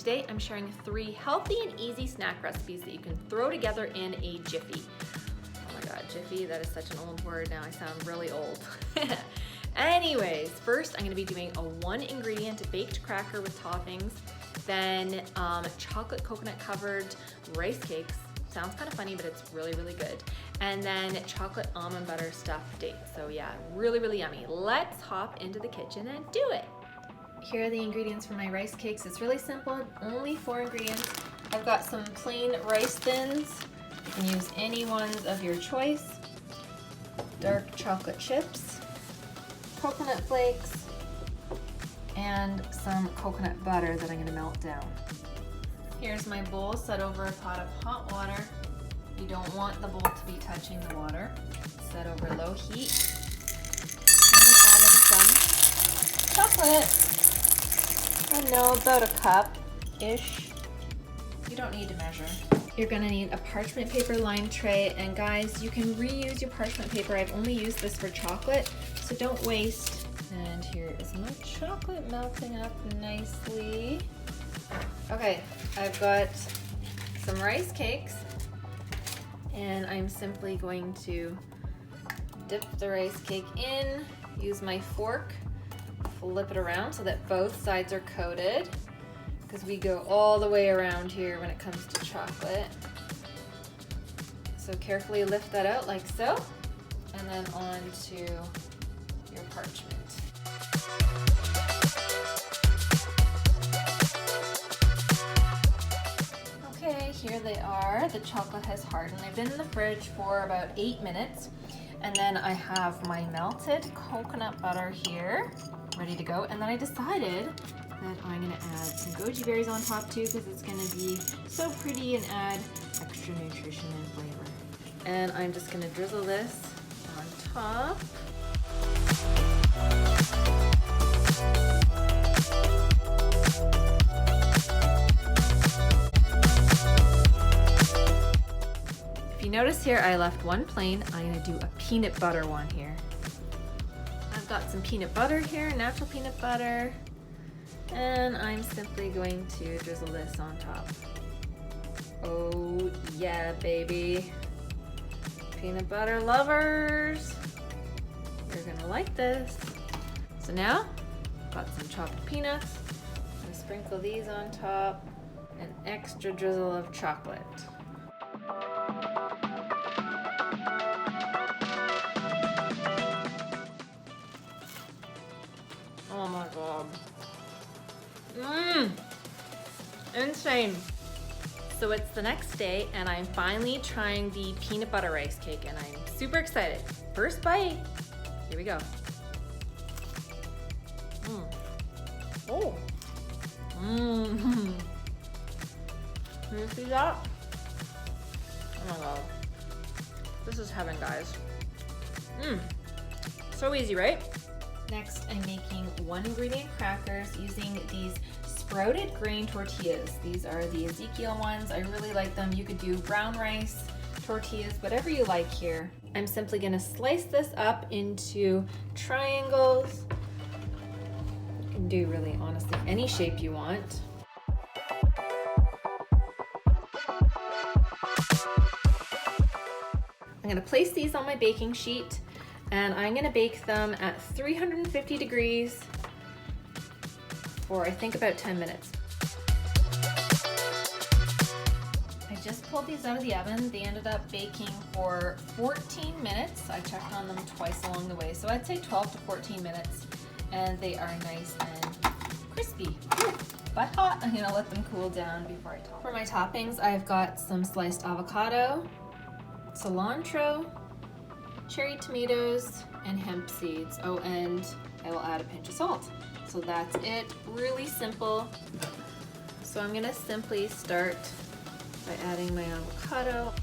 today I'm sharing 3 healthy and easy snack recipes that you can throw together in a jiffy. Oh my god, jiffy, that is such an old word now. I sound really old. Anyways, first I'm gonna be doing a 1 ingredient baked cracker with toppings, then chocolate coconut covered rice cakes. Sounds kind of funny, but it's really, really good. And then chocolate almond butter stuffed dates. So yeah, really, really yummy. Let's hop into the kitchen and do it. Here are the ingredients for my rice cakes. It's really simple, only 4 ingredients. I've got some plain rice thins. You can use any ones of your choice. Dark chocolate chips, coconut flakes, and some coconut butter that I'm gonna melt down. Here's my bowl set over a pot of hot water. You don't want the bowl to be touching the water. Set over low heat. And adding some chocolate. I know, about a cup-ish. You don't need to measure. You're gonna need a parchment paper lined tray, and guys, you can reuse your parchment paper. I've only used this for chocolate, so don't waste. And here is my chocolate melting up nicely. Okay, I've got some rice cakes, and I'm simply going to dip the rice cake in, use my fork, flip it around so that both sides are coated, because we go all the way around here when it comes to chocolate. So carefully lift that out like so, and then onto your parchment. Okay, here they are. The chocolate has hardened. They've been in the fridge for about 8 minutes. And then I have my melted coconut butter here, ready to go. And then I decided that I'm gonna add some goji berries on top too, because it's gonna be so pretty and add extra nutrition and flavor. And I'm just gonna drizzle this on top. If you notice here, I left one plain. I'm gonna do a peanut butter one here. I've got some peanut butter here, natural peanut butter, and I'm simply going to drizzle this on top. Oh yeah, baby. Peanut butter lovers, you're gonna like this. So now, got some chopped peanuts. I'm gonna sprinkle these on top, an extra drizzle of chocolate. Oh my god. Insane. So it's the next day and I'm finally trying the peanut butter rice cake and I'm super excited. First bite. Here we go. Oh. Can you see that? Oh my god. This is heaven, guys. So easy, right? Next, I'm making 1 ingredient crackers using these sprouted grain tortillas. These are the Ezekiel ones. I really like them. You could do brown rice tortillas, whatever you like here. I'm simply gonna slice this up into triangles. You can do really, honestly, any shape you want. I'm gonna place these on my baking sheet, and I'm gonna bake them at 350 degrees for I think about 10 minutes. I just pulled these out of the oven. They ended up baking for 14 minutes. I checked on them twice along the way, so I'd say 12 to 14 minutes, and they are nice and crispy, but hot. I'm gonna let them cool down before I top. For my toppings, I've got some sliced avocado, cilantro, cherry tomatoes, and hemp seeds. Oh, and I will add a pinch of salt. So that's it, really simple. So I'm gonna simply start by adding my avocado.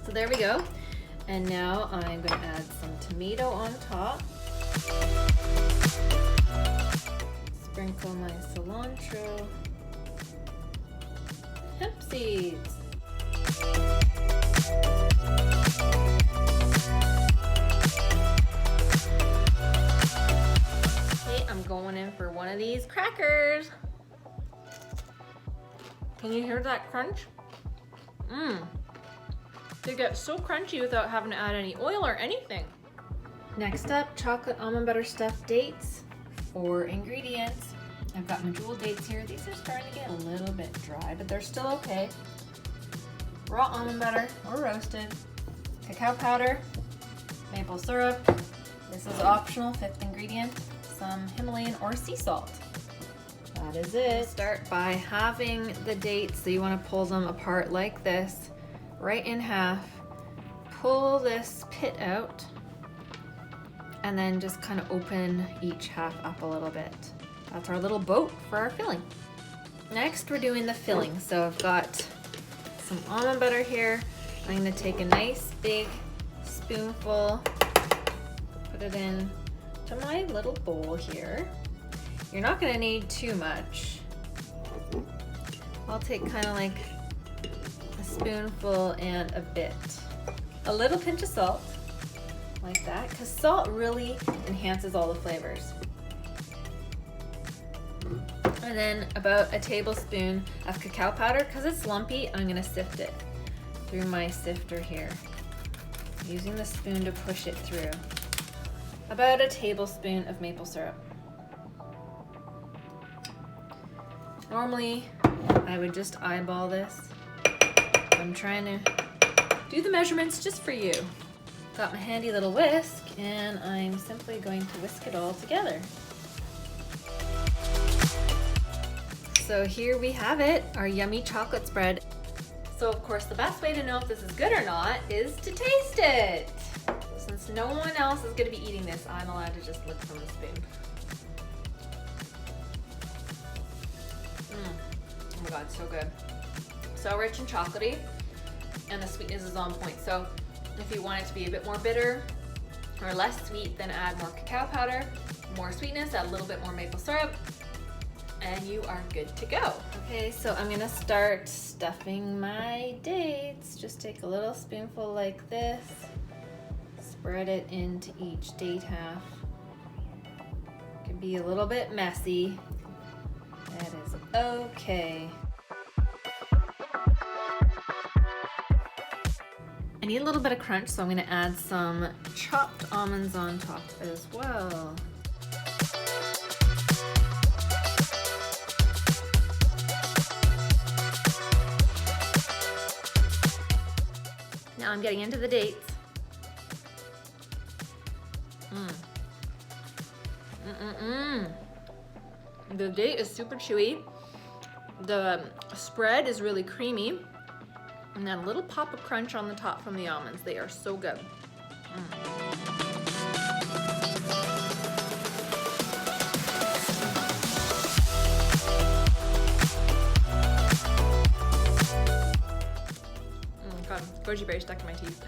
So there we go. And now I'm gonna add some tomato on top. Sprinkle my cilantro, hemp seeds. Okay, I'm going in for one of these crackers. Can you hear that crunch? They get so crunchy without having to add any oil or anything. Next up, chocolate almond butter stuffed dates. 4 ingredients. I've got my jewel dates here. These are starting to get a little bit dry, but they're still okay. Raw almond butter or roasted, cacao powder, maple syrup. This is optional, 5th ingredient, some Himalayan or sea salt. That is it. Start by halving the dates. So you want to pull them apart like this, right in half. Pull this pit out and then just kind of open each half up a little bit. That's our little boat for our filling. Next, we're doing the filling. So I've got some almond butter here. I'm going to take a nice big spoonful, put it in to my little bowl here. You're not going to need too much. I'll take kind of like a spoonful and a bit. A little pinch of salt, like that, because salt really enhances all the flavors. And then about a tablespoon of cacao powder. Because it's lumpy, I'm going to sift it through my sifter here, using the spoon to push it through. About a tablespoon of maple syrup. Normally, I would just eyeball this. I'm trying to do the measurements just for you. Got my handy little whisk, and I'm simply going to whisk it all together. So here we have it, our yummy chocolate spread. So of course, the best way to know if this is good or not is to taste it. Since no one else is gonna be eating this, I'm allowed to just lick from the spoon. Oh my God, so good. So rich and chocolatey, and the sweetness is on point. So if you want it to be a bit more bitter or less sweet, then add more cacao powder, more sweetness, add a little bit more maple syrup, and you are good to go. Okay, so I'm gonna start stuffing my dates. Just take a little spoonful like this, spread it into each date half. It can be a little bit messy. That is okay. I need a little bit of crunch, so I'm gonna add some chopped almonds on top as well. Now I'm getting into the dates. The date is super chewy. The spread is really creamy. And then a little pop of crunch on the top from the almonds. They are so good. Oh my God, goji berry stuck in my teeth.